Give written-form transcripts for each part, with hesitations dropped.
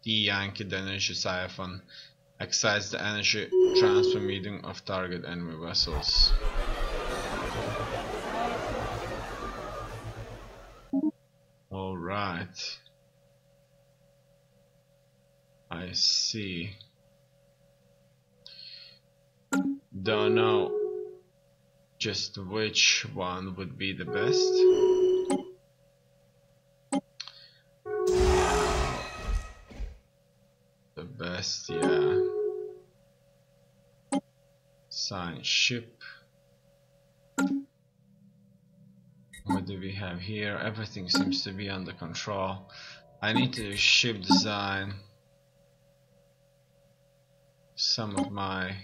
Yankee the energy siphon. Excites the energy transfer medium of target enemy vessels. Alright. I see. Don't know just which one would be the best. The best, yeah. Science ship. What do we have here? Everything seems to be under control. I need to ship design some of my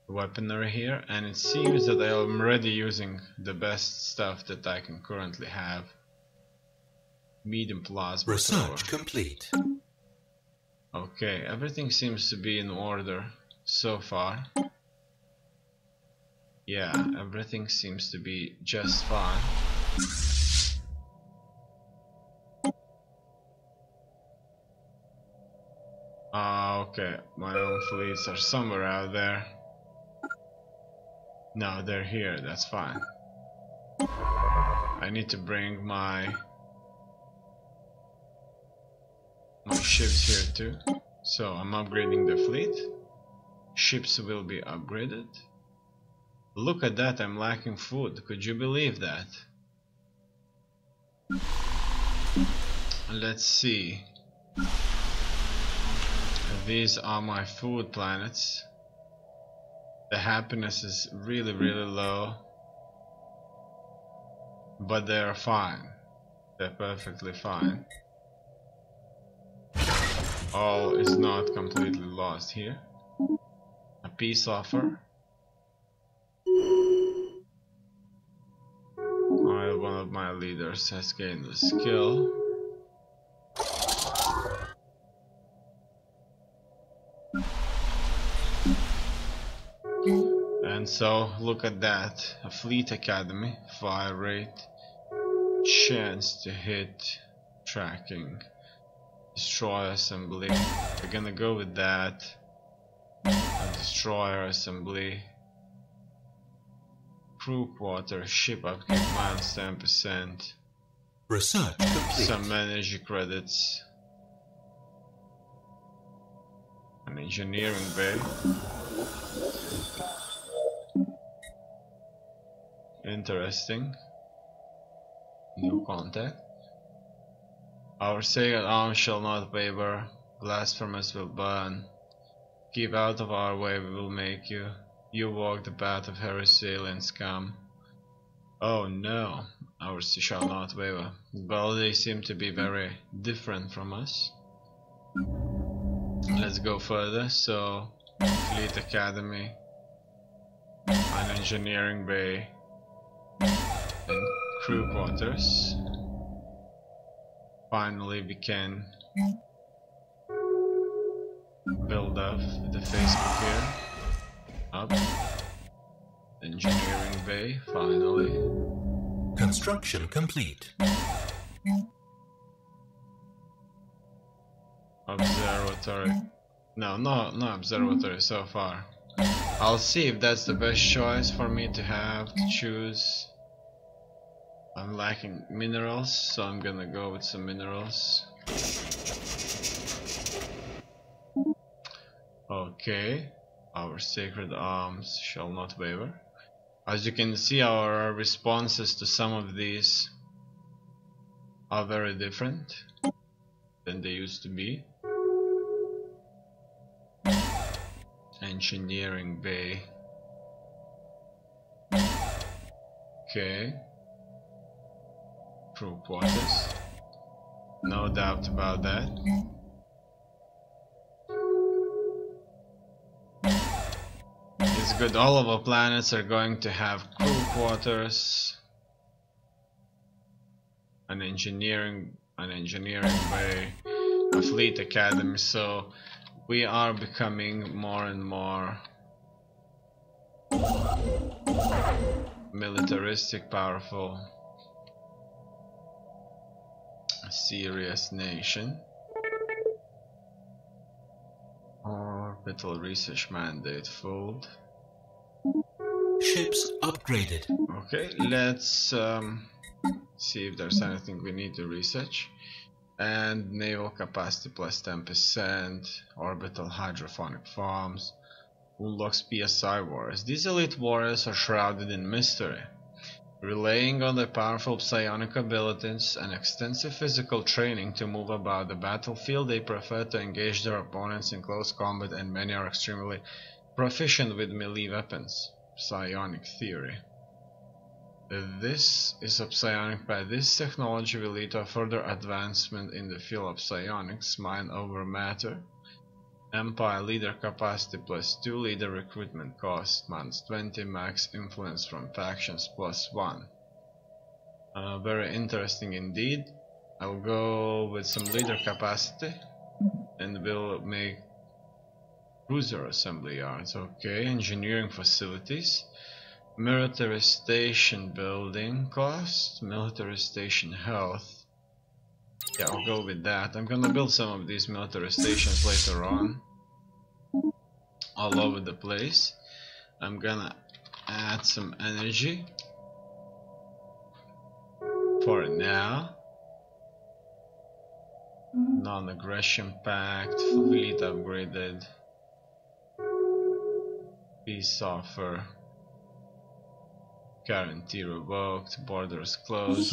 weaponry here, and it seems that I am already using the best stuff that I can currently have. Medium plasma. Research complete. Okay, everything seems to be in order so far. Yeah, everything seems to be just fine. Okay, my own fleets are somewhere out there. No, they're here, that's fine. I need to bring my ships here too. So I'm upgrading the fleet. Ships will be upgraded. Look at that, I'm lacking food. Could you believe that? Let's see. These are my food planets. The happiness is really low, but they're fine. They're perfectly fine. All is not completely lost here. A peace offer. One of my leaders has gained a skill. And so, look at that. A fleet academy, fire rate, chance to hit, tracking, destroyer assembly. We're gonna go with that. A destroyer assembly. Crew quarter, ship upkeep minus 10%. Research complete. Some energy credits. An engineering bay. Interesting. New contact. Our sacred arms shall not waver. Blasphemous will burn. Keep out of our way, we will make you. You walk the path of heresy, alien scum. Oh no, ours shall not waver. Well, they seem to be very different from us. Let's go further. So, Fleet Academy, an engineering bay, and crew quarters. Finally, we can build up the Facebook here. Up. Engineering bay, finally. Construction complete. Observatory. No observatory so far. I'll see if that's the best choice for me to have to choose. I'm lacking minerals, so I'm gonna go with some minerals. Okay. Our sacred arms shall not waver. As you can see, our responses to some of these are very different than they used to be. Engineering bay. Okay. Crew quarters. No doubt about that. It's good, all of our planets are going to have crew quarters, an engineering bay, a fleet academy, so we are becoming more and more militaristic, powerful. serious nation. Orbital research mandate filled. Ships upgraded. Okay, let's see if there's anything we need to research. And naval capacity plus 10%, orbital hydrophonic farms, unlocks PSI warriors. These elite warriors are shrouded in mystery. Relying on their powerful psionic abilities and extensive physical training to move about the battlefield, they prefer to engage their opponents in close combat, and many are extremely proficient with melee weapons. Psionic theory. This is a psionic. By this technology will lead to a further advancement in the field of psionics, mind over matter. Empire leader capacity plus 2, leader recruitment cost -20, max influence from factions +1. Very interesting indeed. I'll go with some leader capacity and we'll make cruiser assembly yards. Okay, engineering facilities. Military station building cost, military station health. Yeah, I'll go with that. I'm gonna build some of these military stations later on, all over the place. I'm gonna add some energy for now. Non-aggression pact, fleet upgraded, peace offer. Guarantee revoked, borders closed.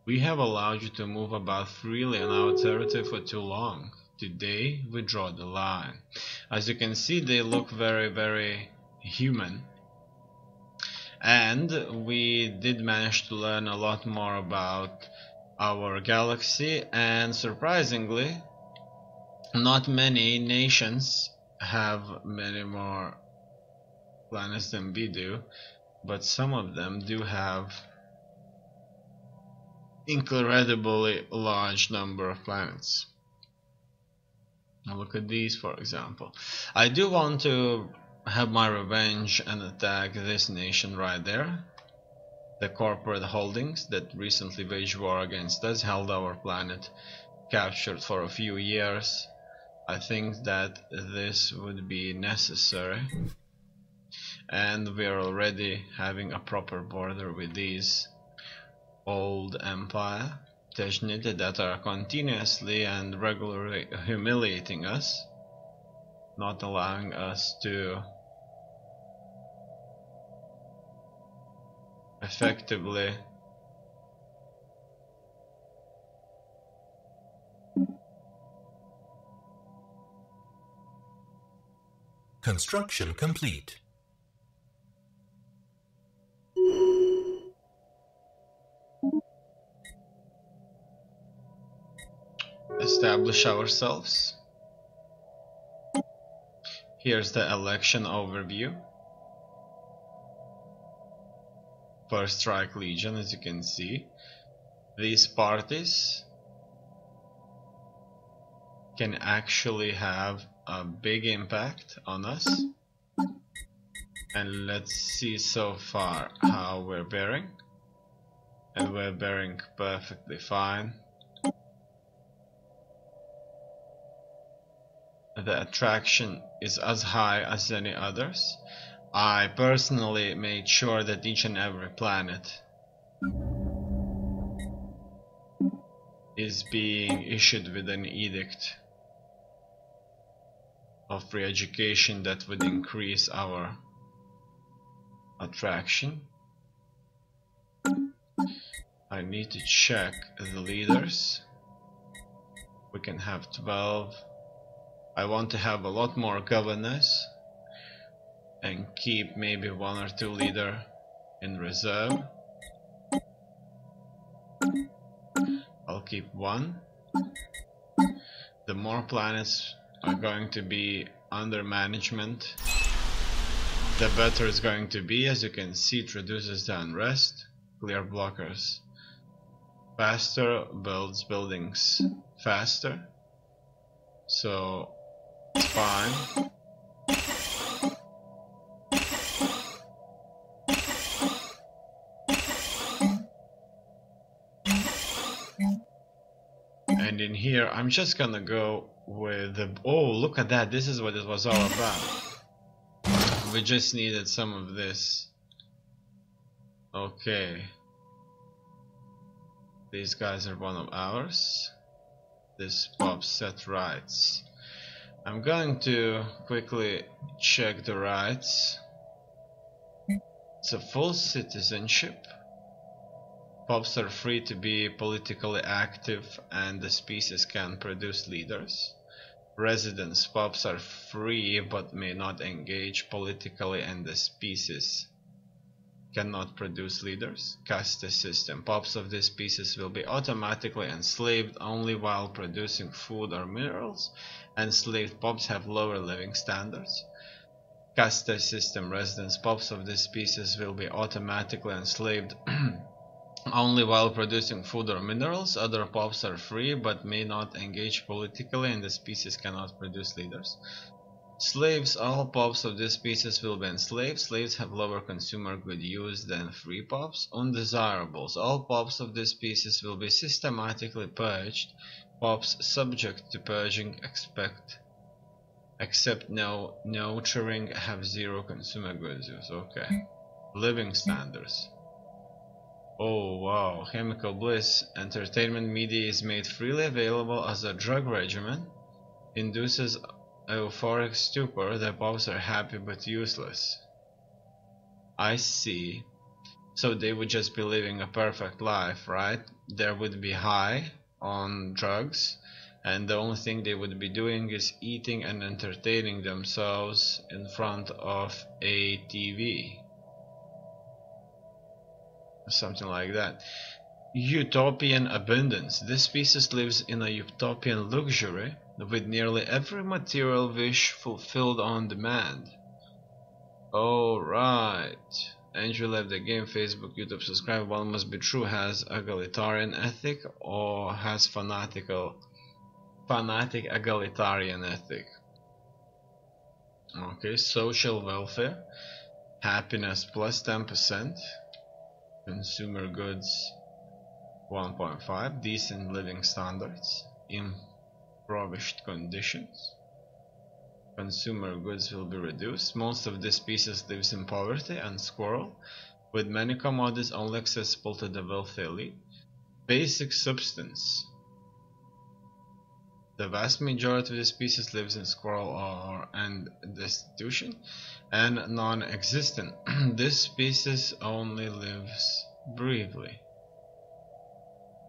We have allowed you to move about freely on our territory for too long. Today we draw the line. As you can see, they look very, very human. And we did manage to learn a lot more about our galaxy, and surprisingly, not many nations have many more planets than we do, but some of them do have incredibly large number of planets. Now look at these, for example. I do want to have my revenge and attack this nation right there. The corporate holdings that recently waged war against us, held our planet captured for a few years. I think that this would be necessary. And we are already having a proper border with these old empire Technid that are continuously and regularly humiliating us, not allowing us to effectively construction complete. establish ourselves. Here's the election overview. First Strike Legion, as you can see. These parties can actually have a big impact on us. And let's see so far how we're bearing. And we're bearing perfectly fine. The attraction is as high as any others. I personally made sure that each and every planet is being issued with an edict of free education that would increase our attraction. I need to check the leaders. We can have 12. I want to have a lot more governors and keep maybe 1 or 2 leaders in reserve. I'll keep 1. The more planets are going to be under management, the better it's going to be. As you can see, it reduces the unrest, clear blockers faster, builds buildings faster, so it's fine. And in here, I'm just gonna go with the... Oh, look at that. This is what it was all about. We just needed some of this. Okay. These guys are one of ours. This pops set rights. I'm going to quickly check the rights. It's a full citizenship. Pops are free to be politically active and the species can produce leaders. Residents pops are free but may not engage politically and the species cannot produce leaders. Caste system. Pops of this species will be automatically enslaved only while producing food or minerals. Enslaved pops have lower living standards. Caste system. Residents pops of this species will be automatically enslaved only while producing food or minerals. Other pops are free but may not engage politically and the species cannot produce leaders. Slaves. All pops of this species will be enslaved. Slaves have lower consumer good use than free pops. Undesirables. All pops of this species will be systematically purged. Pops subject to purging except no nurturing have zero consumer goods use. Okay. Living standards. Oh wow. Chemical bliss. Entertainment media is made freely available as a drug regimen. Induces euphoric stupor. The pops are happy but useless. I see. So they would just be living a perfect life, right? They would be high on drugs and the only thing they would be doing is eating and entertaining themselves in front of a TV. Something like that. Utopian abundance. This species lives in a utopian luxury with nearly every material wish fulfilled on demand. Alright. AndYouLeftTheGame, Facebook, YouTube, subscribe. One must be true. Has egalitarian ethic or has fanatic egalitarian ethic. Okay, social welfare. Happiness plus 10%. Consumer goods 1.5. Decent living standards. Impoverished conditions. Consumer goods will be reduced. Most of this species lives in poverty and squirrel, with many commodities only accessible to the wealthy elite. Basic substance. The vast majority of the species lives in squirrel and destitution and non-existent. This species only lives briefly.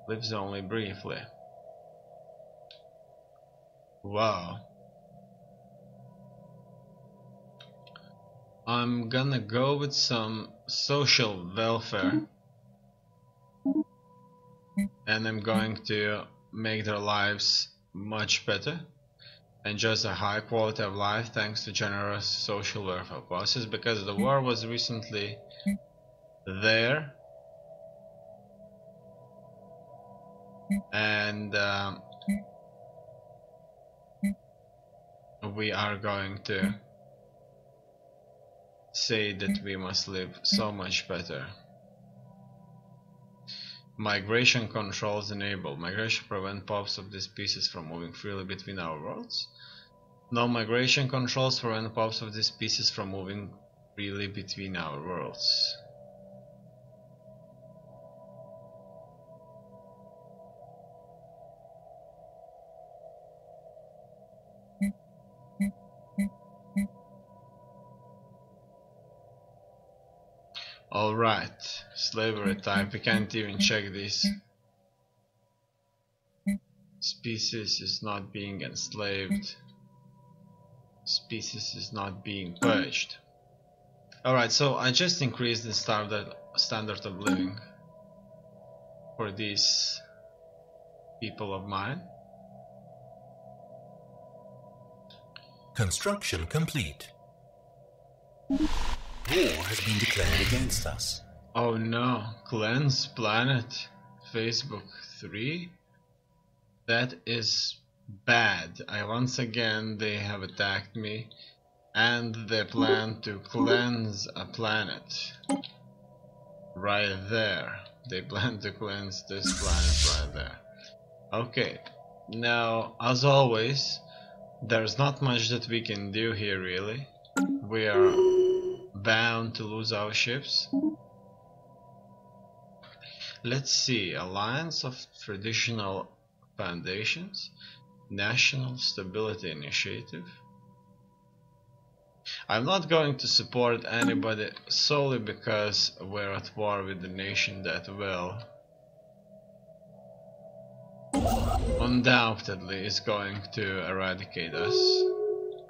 Lives only briefly. Wow. I'm gonna go with some social welfare and I'm going to make their lives much better and just a high quality of life thanks to generous social welfare policies, because the war was recently there and we are going to say that we must live so much better. Migration controls enabled. Migration prevent pops of this species from moving freely between our worlds. No migration controls prevent pops of this species from moving freely between our worlds. Alright, slavery type, we can't even check this. Species is not being enslaved. Species is not being purged. Alright, so I just increased the standard of living for these people of mine. Construction complete. War has been declared against us. Oh no, cleanse planet, Facebook 3? That is bad. Once again they have attacked me and they plan to cleanse a planet. Right there. They plan to cleanse this planet right there. Okay, Now, as always, there's not much that we can do here really. We are bound to lose our ships. Let's see, Alliance of Traditional Foundations, National Stability Initiative. I'm not going to support anybody solely because we're at war with the nation that will undoubtedly is going to eradicate us.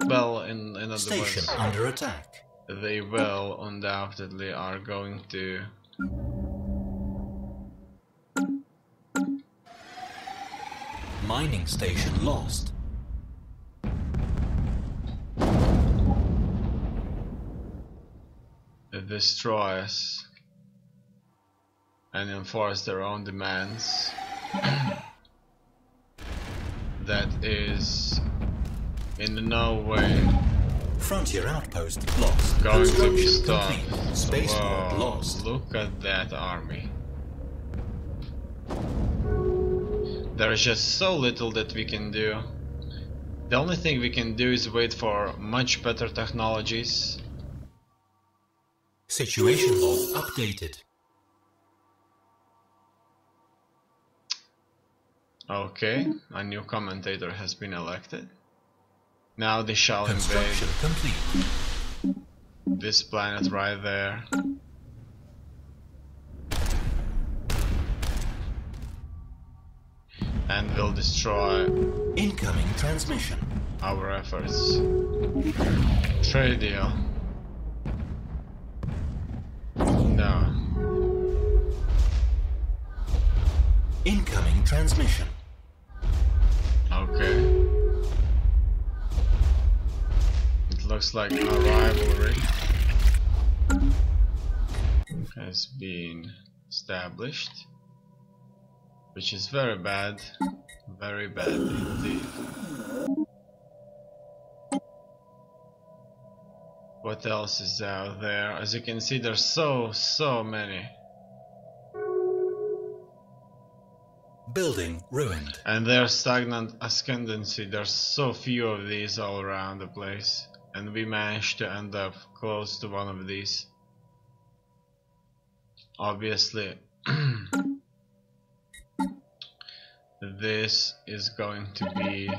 Well, in other Station words, under attack. they will undoubtedly are going to Mining station lost. destroy us and enforce their own demands. That is in no way Frontier outpost lost. going to be Construction stopped. complete. Spaceport Whoa, lost. look at that army. There's just so little that we can do. The only thing we can do is wait for much better technologies. Situation log updated. Okay, a new commentator has been elected. Now they shall Construction invade complete. this planet right there. And will destroy Incoming transmission. our efforts. Trade deal. No. Incoming transmission. Okay. It looks like a rivalry has been established, which is very bad indeed. What else is out there? As you can see, there's so many. Building ruined. And their stagnant ascendancy, there's so few of these all around the place. And we managed to end up close to one of these. Obviously, this is going to be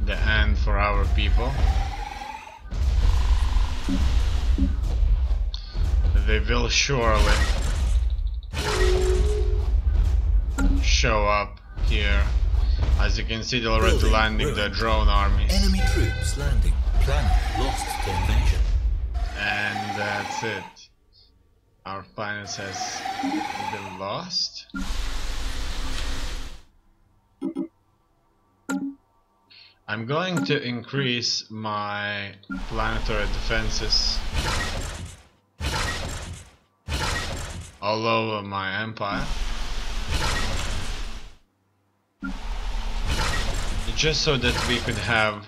the end for our people. They will surely show up here. As you can see, they're already Building landing ruined. their drone armies. Enemy troops landing. Planet lost to invasion. And that's it. Our planet has been lost. I'm going to increase my planetary defenses all over my empire, just so that we could have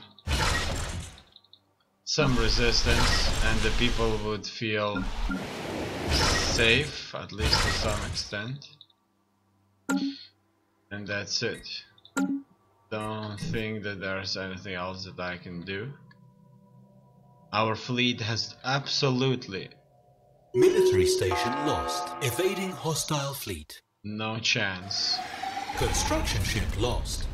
some resistance and the people would feel safe, at least to some extent. And that's it. Don't think that there's anything else that I can do. Our fleet has absolutely Military station lost. Evading hostile fleet. no chance Construction ship lost.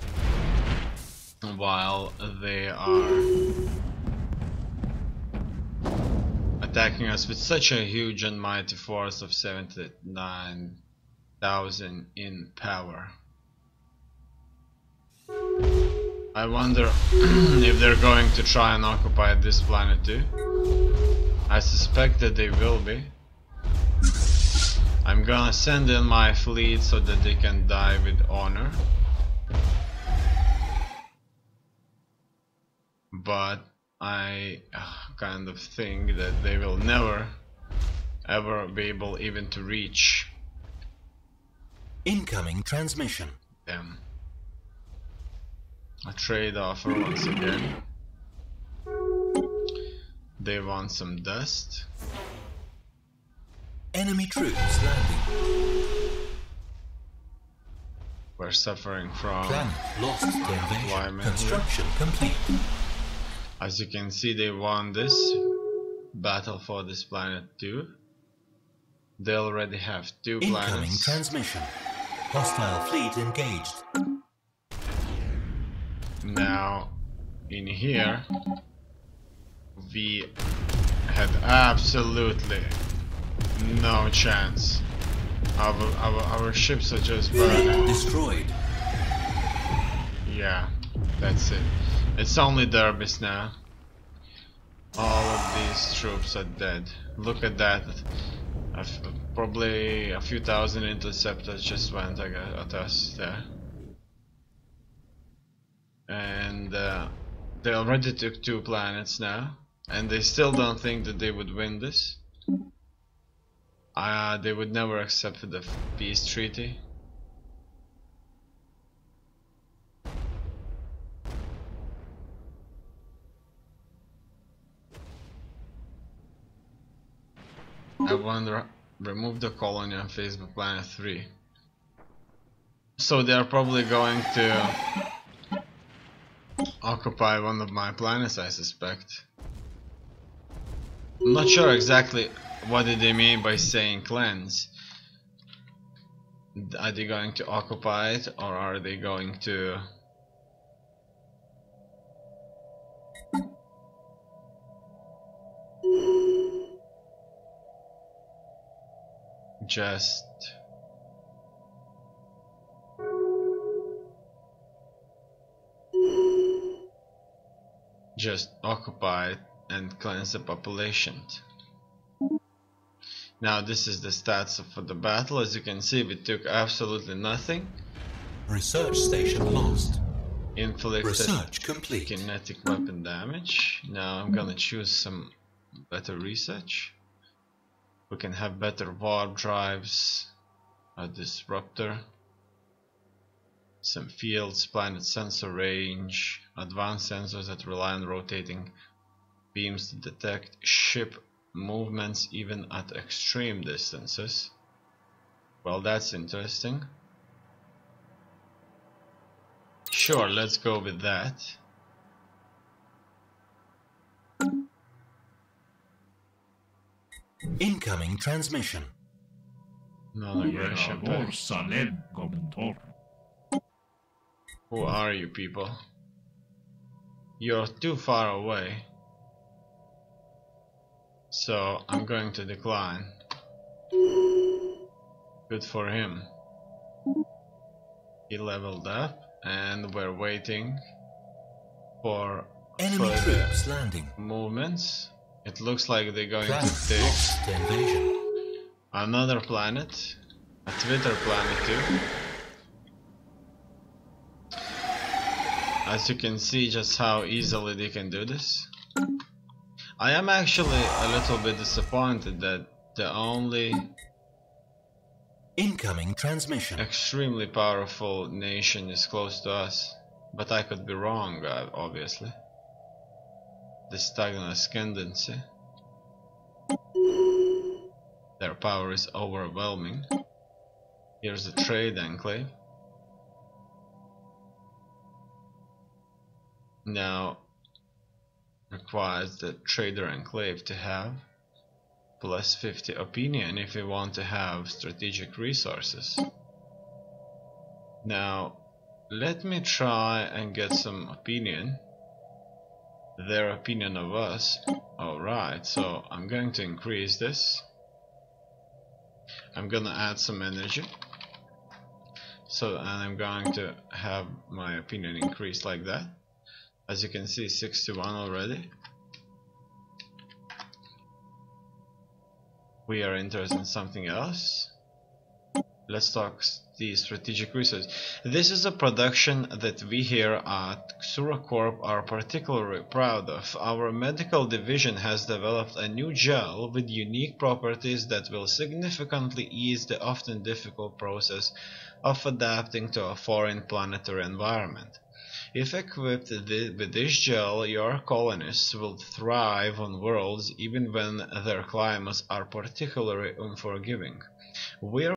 while they are attacking us with such a huge and mighty force of 79,000 in power. I wonder if they're going to try and occupy this planet too. I suspect that they will be. I'm gonna send in my fleet so that they can die with honor. But I kind of think that they will never ever be able even to reach Incoming transmission. them. A trade offer once again. They want some dust. Enemy troops landing. We're suffering from Planet lost to invasion. climate Construction complete. As you can see, they won this battle for this planet too. They already have 2 Incoming planets. transmission. Hostile fleet engaged. Now, in here, we had absolutely no chance. Our ships are just burning. Destroyed. Yeah, that's it. It's only derbies now. All of these troops are dead. Look at that. Probably a few thousand interceptors just went at us there. And they already took 2 planets now. And they still don't think that they would win this. They would never accept the peace treaty. I wonder, remove the colony on Facebook Planet 3. So they are probably going to occupy one of my planets, I suspect. I'm not sure exactly what did they mean by saying cleanse. Are they going to occupy it, or are they going to just occupy it and cleanse the population? Now this is the stats for the battle. As you can see, we took absolutely nothing. Research station lost. Inflicted Research complete. kinetic weapon damage. Now I'm gonna choose some better research. We can have better warp drives, a disruptor, some fields, planet sensor range, advanced sensors that rely on rotating beams to detect ship movements even at extreme distances. Well, that's interesting. Sure, let's go with that. Incoming transmission. Non-aggression pact. Salem Commentor. Who are you people? You're too far away. So I'm going to decline. Good for him. He leveled up and we're waiting for Enemy further troops landing. movements. It looks like they're going Planet to take lost to invasion. another planet, a Twitter planet too. As you can see just how easily they can do this. I am actually a little bit disappointed that the only Incoming transmission. extremely powerful nation is close to us, but I could be wrong, obviously. The stagnant ascendancy. Their power is overwhelming. Here's the trade enclave. Now requires the trader enclave to have plus 50 opinion if we want to have strategic resources. Now let me try and get some opinion, their opinion of us. Alright, so I'm going to increase this. I'm gonna add some energy. So, and I'm going to have my opinion increase like that. As you can see, 61 already. We are interested in something else. Let's talk the strategic research. This is a production that we here at Xura Corp are particularly proud of. Our medical division has developed a new gel with unique properties that will significantly ease the often difficult process of adapting to a foreign planetary environment. If equipped with this gel, your colonists will thrive on worlds even when their climates are particularly unforgiving. We're